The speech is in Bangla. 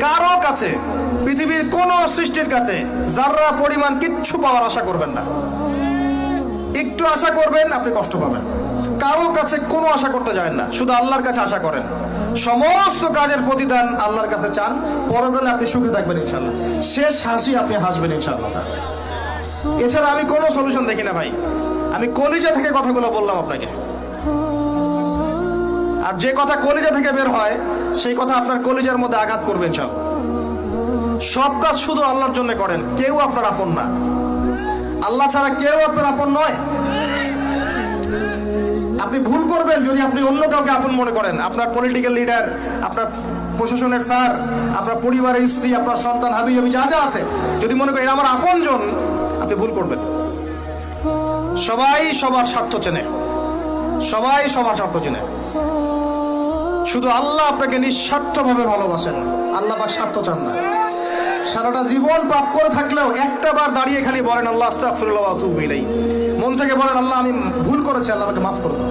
কারো কাছে, পৃথিবীর কোন সৃষ্টির কাছে যাররা পরিমাণ কিচ্ছু পাওয়ার আশা করবেন না। একটু আশা করবেন, আপনি কষ্ট পাবেন। কারো কাছে কোনো আশা করতে যাবেন না, শুধু আল্লাহর কাছে আশা করেন। সমস্ত কাজের প্রতিদান আল্লাহর কাছে চান, পরকালে আপনি সুখে থাকবেন ইনশাআল্লাহ। শেষ হাসি আপনি হাসবেন ইনশাআল্লাহ। এছাড়া আমি কোনো সলিউশন দেখি না ভাই। আমি কলিজা থেকে কথাগুলো বললাম আপনাকে, আর যে কথা কলিজা থেকে বের হয় সেই কথা আপনার কলিজার মধ্যে আঘাত করবে ইনশাআল্লাহ। সব কাজ শুধু আল্লাহর জন্য করেন, কেউ আপনার আপন না। আল্লাহ ছাড়া কেউ আপনার আপন নয়। আপনি ভুল করবেন যদি আপনি অন্য কাউকে আপন মনে করেন। আপনার পলিটিক্যাল লিডার, আপনার প্রশাসনের স্যার, আপনার পরিবারের স্ত্রী, আপনার সন্তান, হাবি হাবি যা যা আছে, যদি মনে করেন আমার আপনজন, আপনি ভুল করবেন। সবাই সবার স্বার্থ চেনে, সবাই সবার স্বার্থ চেনে। শুধু আল্লাহ আপনাকে নিঃস্বার্থভাবে ভালোবাসেন, আল্লাহ পাক স্বার্থ চান না। সারাটা জীবন পাপ করে থাকলেও একটা বার দাঁড়িয়ে খালি বলেন আল্লাহ আস্তাগফিরুল্লাহ ওয়া আতুবু ইলাইহি, মন থেকে বলেন আল্লাহ আমি ভুল করেছি, আল্লাহ আমাকে মাফ করে দাও।